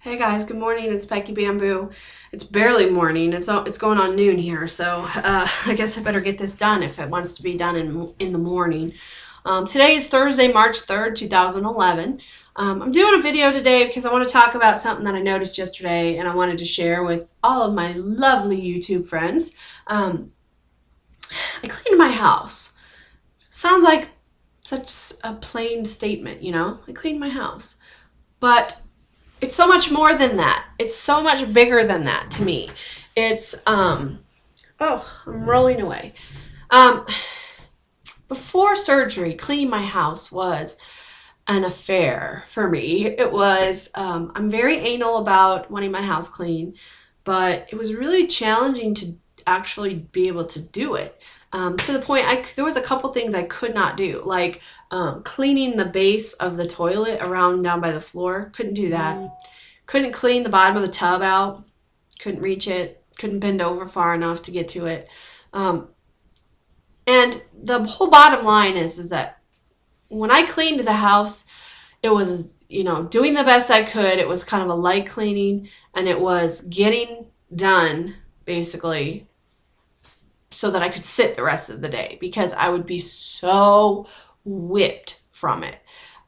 Hey guys, good morning. It's Becky Bamboo. It's barely morning. It's going on noon here, so I guess I better get this done if it wants to be done in the morning. Today is Thursday, March 3rd, 2011. I'm doing a video today because I want to talk about something that I noticed yesterday and I wanted to share with all of my lovely YouTube friends. I cleaned my house. Sounds like such a plain statement, you know? I cleaned my house. But it's so much more than that. It's so much bigger than that to me. It's, oh, I'm rolling away. Before surgery, cleaning my house was an affair for me. It was, I'm very anal about wanting my house clean, but it was really challenging to actually be able to do it. To the point, there was a couple things I could not do, like cleaning the base of the toilet around down by the floor. Couldn't do that. Couldn't clean the bottom of the tub out. Couldn't reach it. Couldn't bend over far enough to get to it. And the whole bottom line is that when I cleaned the house, it was, doing the best I could. It was kind of a light cleaning, and it was getting done, basically, so that I could sit the rest of the day, because I would be so whipped from it.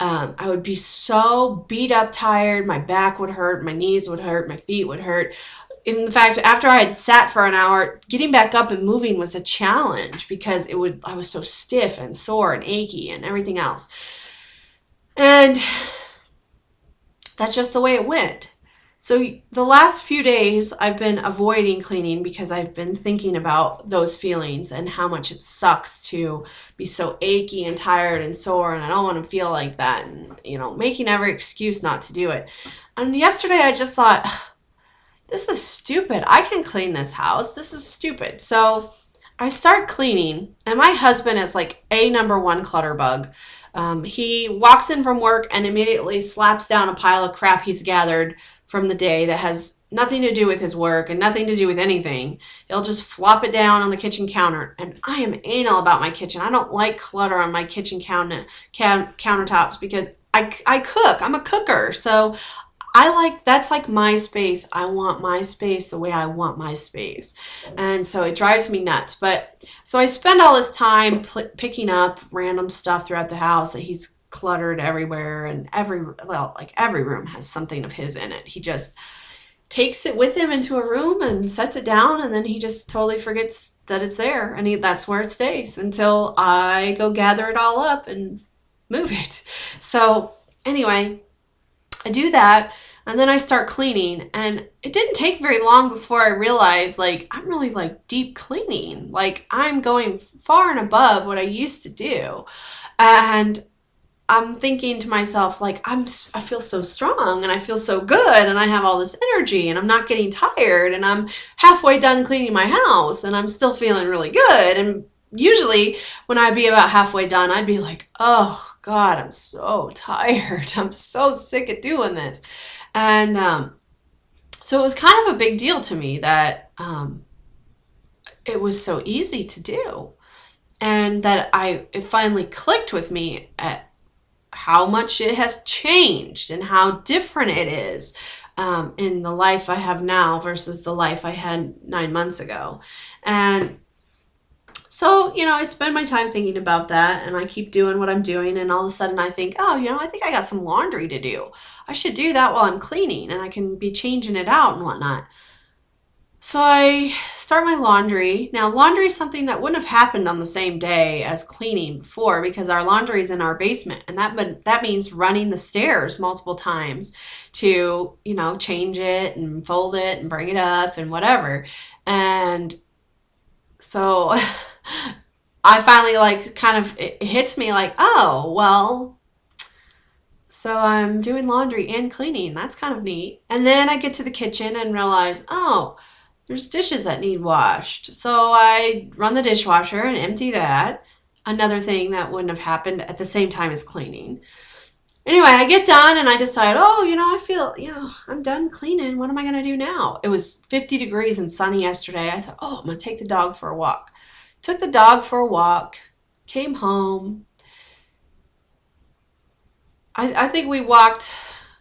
I would be so beat up, tired. My back would hurt, my knees would hurt, my feet would hurt. In fact, after I had sat for an hour, getting back up and moving was a challenge because I was so stiff and sore and achy and everything else. And that's just the way it went. So the last few days I've been avoiding cleaning because I've been thinking about those feelings and how much it sucks to be so achy and tired and sore, and I don't want to feel like that, and making every excuse not to do it. And yesterday I just thought, this is stupid. I can clean this house. This is stupid. So I start cleaning, and my husband is like a #1 clutter bug. He walks in from work and immediately slaps down a pile of crap he's gathered from the day that has nothing to do with his work and nothing to do with anything. He'll just flop it down on the kitchen counter. And I am anal about my kitchen. I don't like clutter on my kitchen countertops because I cook. I'm a cooker. So that's like my space. I want my space the way I want my space. And so it drives me nuts. So I spend all this time picking up random stuff throughout the house that he's cluttered everywhere, and every room has something of his in it. He just takes it with him into a room and sets it down, and then he just totally forgets that it's there, and that's where it stays until I go gather it all up and move it. So anyway, I do that, and then I start cleaning, and it didn't take very long before I realized, I'm really deep cleaning. I'm going far and above what I used to do. And I'm thinking to myself, I feel so strong, and I feel so good, and I have all this energy, and I'm not getting tired, and I'm halfway done cleaning my house, and I'm still feeling really good. And usually when I'd be about halfway done, I'd be like, oh God, I'm so tired. I'm so sick of doing this. And so it was kind of a big deal to me that it was so easy to do, and that it finally clicked with me at how much it has changed and how different it is in the life I have now versus the life I had 9 months ago. And so, I spend my time thinking about that, and I keep doing what I'm doing, and all of a sudden I think, I think I got some laundry to do. I should do that while I'm cleaning, and I can be changing it out and whatnot. So I start my laundry. Now, laundry is something that wouldn't have happened on the same day as cleaning before, because our laundry is in our basement, and that means running the stairs multiple times to, change it and fold it and bring it up and whatever. And so I finally it hits me oh, well, so I'm doing laundry and cleaning. That's kind of neat. And then I get to the kitchen and realize, oh, there's dishes that need washed. So I run the dishwasher and empty that. Another thing that wouldn't have happened at the same time as cleaning. Anyway, I get done and I decide, I feel, I'm done cleaning. What am I going to do now? It was 50 degrees and sunny yesterday. I thought, I'm going to take the dog for a walk. Took the dog for a walk, came home. I think we walked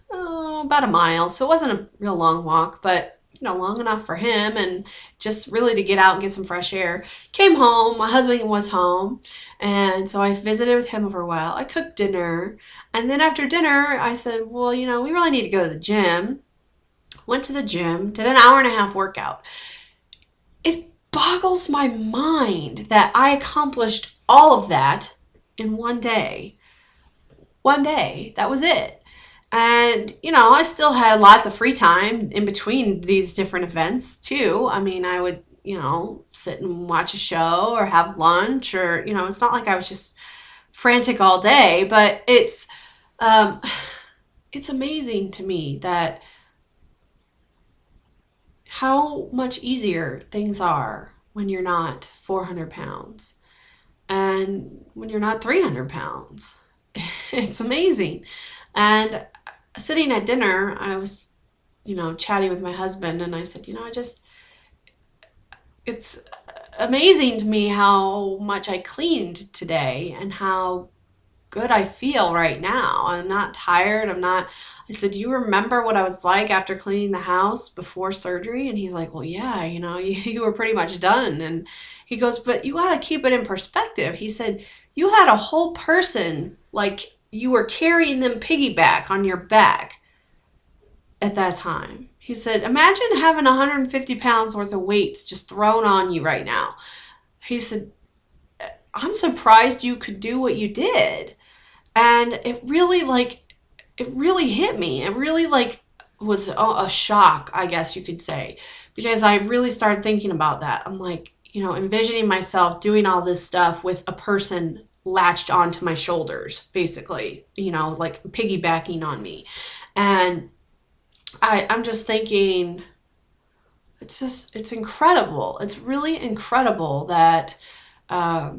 about a mile. So it wasn't a real long walk, but long enough for him and just really to get out and get some fresh air. Came home. My husband was home. And so I visited with him for a while. I cooked dinner. And then after dinner, I said, well, we really need to go to the gym. Went to the gym, did an hour and a half workout. It boggles my mind that I accomplished all of that in one day. One day. That was it. And, I still had lots of free time in between these different events too. I mean, I would, sit and watch a show or have lunch or, it's not like I was just frantic all day, but it's amazing to me that how much easier things are when you're not 400 pounds and when you're not 300 pounds. It's amazing. And sitting at dinner, I was, chatting with my husband, and I said, it's amazing to me how much I cleaned today and how good I feel right now. I'm not tired. I said, do you remember what I was like after cleaning the house before surgery? And he's like, well, yeah, you were pretty much done. And he goes, but you got to keep it in perspective. He said, you had a whole person, like you were carrying them piggyback on your back at that time. He said, imagine having 150 pounds worth of weights just thrown on you right now. He said, I'm surprised you could do what you did. And it really hit me. It really was a shock, I guess you could say, because I really started thinking about that. I'm like, envisioning myself doing all this stuff with a person latched onto my shoulders, basically, like piggybacking on me. And I'm just thinking, it's incredible. It's really incredible that I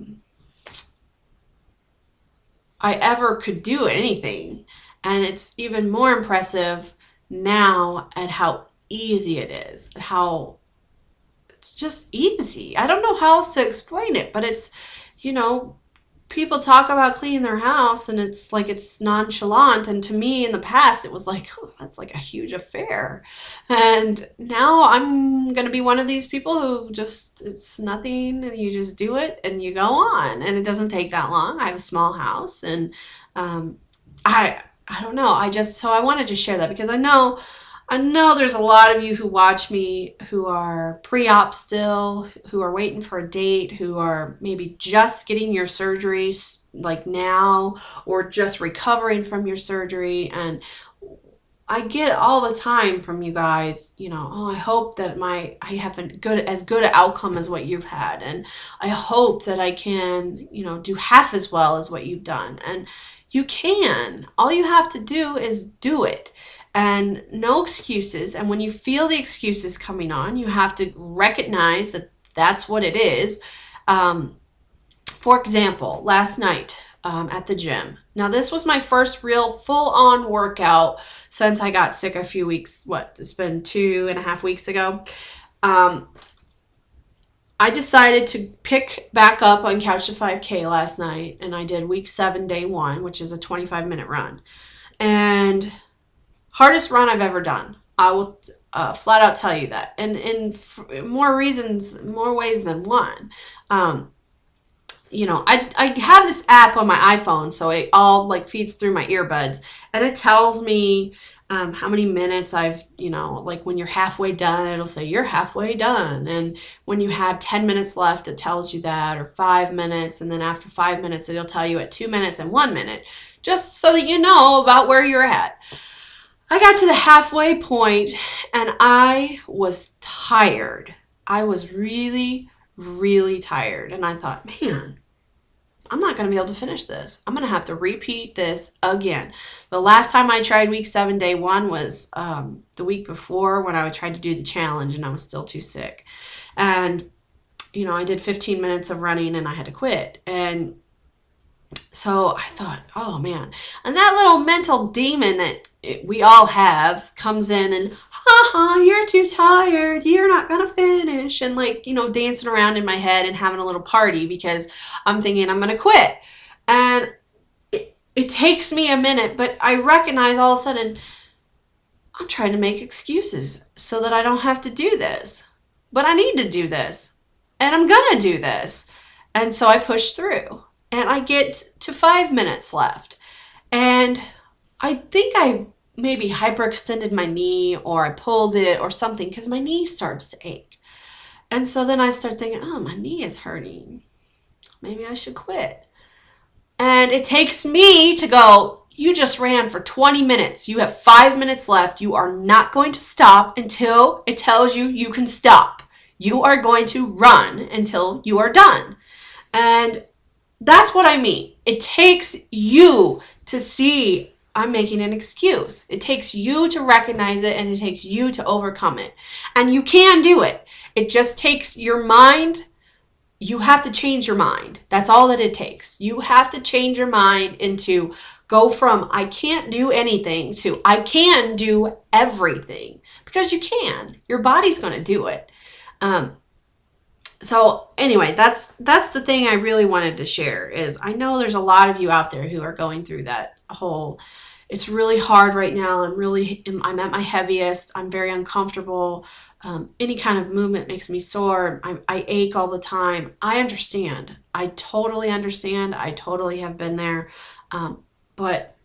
ever could do anything. And it's even more impressive now at how easy it is, at how it's just easy. I don't know how else to explain it, but it's, people talk about cleaning their house and it's like it's nonchalant. And to me in the past, it was like, oh, that's like a huge affair. And now I'm going to be one of these people who just, it's nothing. And you just do it and you go on. And it doesn't take that long. I have a small house and I don't know. So I wanted to share that because I know there's a lot of you who watch me who are pre-op still, who are waiting for a date, who are maybe just getting your surgery like now or just recovering from your surgery. And I get all the time from you guys, oh, I hope that I have as good an outcome as what you've had. And I hope that I can, do half as well as what you've done. And you can. All you have to do is do it. And no excuses. And when you feel the excuses coming on, you have to recognize that that's what it is. For example, last night at the gym. Now, this was my first real full-on workout since I got sick a few weeks. It's been 2.5 weeks ago. I decided to pick back up on Couch to 5K last night. And I did week 7, day 1, which is a 25-minute run. And hardest run I've ever done. I will flat out tell you that. And in more ways than one. I have this app on my iPhone, so it all feeds through my earbuds. And it tells me how many minutes I've, when you're halfway done, it'll say you're halfway done. And when you have 10 minutes left, it tells you that, or 5 minutes. And then after 5 minutes, it'll tell you at 2 minutes and 1 minute, just so that you know about where you're at. I got to the halfway point and I was tired. I was really, really tired. And I thought, man, I'm not going to be able to finish this. I'm going to have to repeat this again. The last time I tried week 7, day 1 was the week before when I tried to do the challenge and I was still too sick. And, I did 15 minutes of running and I had to quit. And so I thought, oh man. And that little mental demon that we all have comes in and, you're too tired. You're not going to finish. And dancing around in my head and having a little party because I'm thinking I'm going to quit. And it takes me a minute, but I recognize all of a sudden I'm trying to make excuses so that I don't have to do this. But I need to do this. And I'm going to do this. And so I push through. And I get to 5 minutes left. And I think I maybe hyperextended my knee, or I pulled it or something, because my knee starts to ache. And so then I start thinking, oh, my knee is hurting. Maybe I should quit. And it takes me to go, you just ran for 20 minutes. You have 5 minutes left. You are not going to stop until it tells you you can stop. You are going to run until you are done. And that's what I mean. It takes you to see I'm making an excuse. It takes you to recognize it, and it takes you to overcome it. And you can do it. It just takes your mind. You have to change your mind. That's all that it takes. You have to change your mind into go from I can't do anything to I can do everything, because you can. Your body's going to do it. So anyway, that's the thing I really wanted to share. Is I know there's a lot of you out there who are going through that whole, it's really hard right now. I'm at my heaviest. I'm very uncomfortable. Any kind of movement makes me sore. I ache all the time. I understand. I totally understand. I totally have been there. But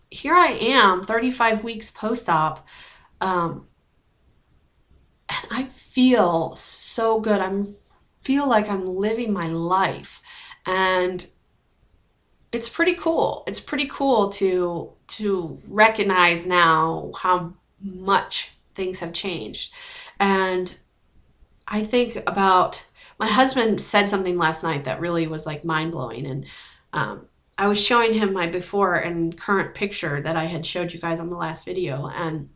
here I am, 35 weeks post-op. And I feel so good. I feel like I'm living my life. And it's pretty cool. It's pretty cool to recognize now how much things have changed. And I think about, my husband said something last night that really was like mind-blowing. And I was showing him my before and current picture that I had showed you guys on the last video. And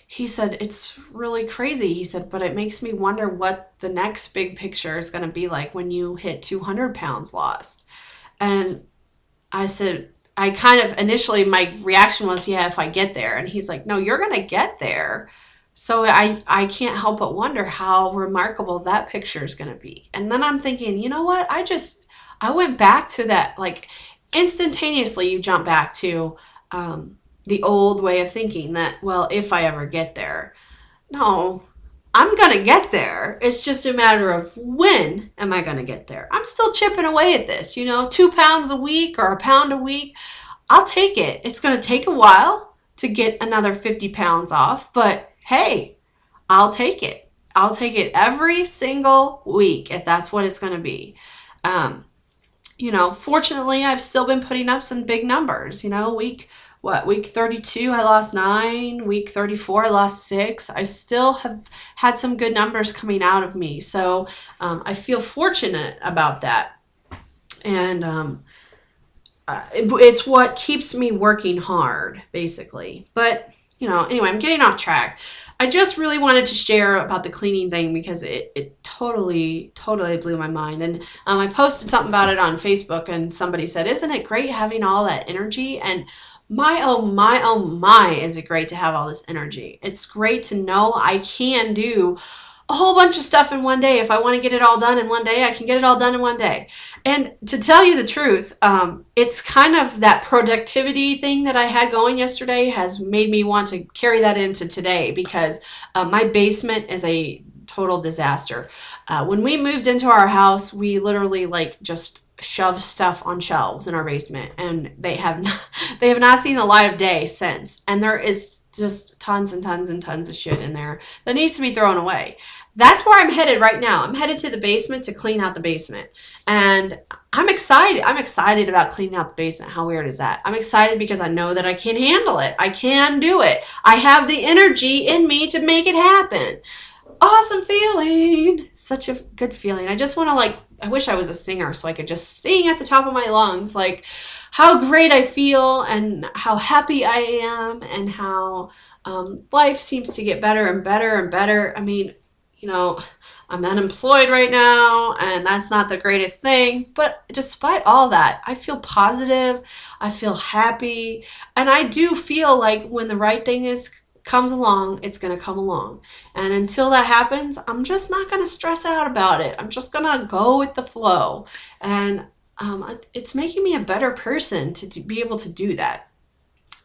he said, it's really crazy. He said, but it makes me wonder what the next big picture is going to be like when you hit 200 pounds lost. And I said, I kind of initially, my reaction was, yeah, if I get there. And he's like, no, you're going to get there. So I can't help but wonder how remarkable that picture is going to be. And then I'm thinking, you know what? I went back to that, like instantaneously you jump back to the old way of thinking that, well, if I ever get there. No, I'm going to get there. It's just a matter of when am I going to get there? I'm still chipping away at this, 2 pounds a week or a pound a week. I'll take it. It's going to take a while to get another 50 pounds off, but hey, I'll take it. I'll take it every single week if that's what it's going to be. Fortunately, I've still been putting up some big numbers. Week 32, I lost 9. Week 34, I lost 6. I still have had some good numbers coming out of me. So I feel fortunate about that. And it's what keeps me working hard, basically. But, anyway, I'm getting off track. I just really wanted to share about the cleaning thing because it totally blew my mind. And I posted something about it on Facebook, and somebody said, isn't it great having all that energy? And my, oh my, is it great to have all this energy. It's great to know I can do a whole bunch of stuff in one day. If I want to get it all done in one day, I can get it all done in one day. And to tell you the truth, it's kind of that productivity thing that I had going yesterday has made me want to carry that into today, because my basement is a total disaster. When we moved into our house, we literally just shove stuff on shelves in our basement, and they have not seen the light of day since. And there is just tons and tons and tons of shit in there that needs to be thrown away. That's where I'm headed right now. I'm headed to the basement to clean out the basement. And I'm excited. I'm excited about cleaning out the basement. How weird is that? I'm excited because I know that I can handle it. I can do it. I have the energy in me to make it happen. Awesome feeling. Such a good feeling. I just want to I wish I was a singer so I could just sing at the top of my lungs, how great I feel and how happy I am and how life seems to get better and better and better. I mean, I'm unemployed right now, and that's not the greatest thing. But despite all that, I feel positive. I feel happy. And I do feel like when the right thing comes along, it's going to come along. And until that happens, I'm just not going to stress out about it. I'm just going to go with the flow. And it's making me a better person to be able to do that.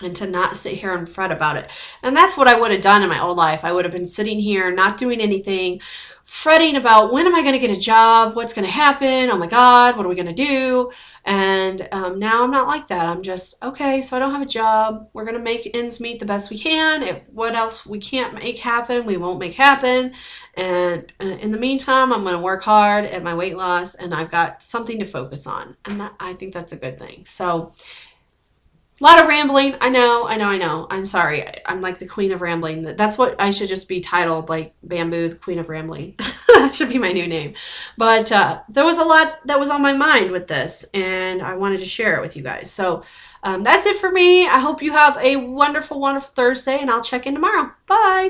and to not sit here and fret about it. And that's what I would have done in my old life. I would have been sitting here not doing anything, fretting about when am I going to get a job, what's going to happen, oh my God, what are we going to do? And now I'm not like that. I'm just, okay, so I don't have a job. We're going to make ends meet the best we can. What else we can't make happen, we won't make happen. And in the meantime, I'm going to work hard at my weight loss, and I've got something to focus on. And I think that's a good thing. So a lot of rambling. I know. I'm sorry. I'm like the queen of rambling. That's what I should just be titled, like Bamboo, the queen of rambling. That should be my new name. But there was a lot that was on my mind with this, and I wanted to share it with you guys. So that's it for me. I hope you have a wonderful, wonderful Thursday, and I'll check in tomorrow. Bye.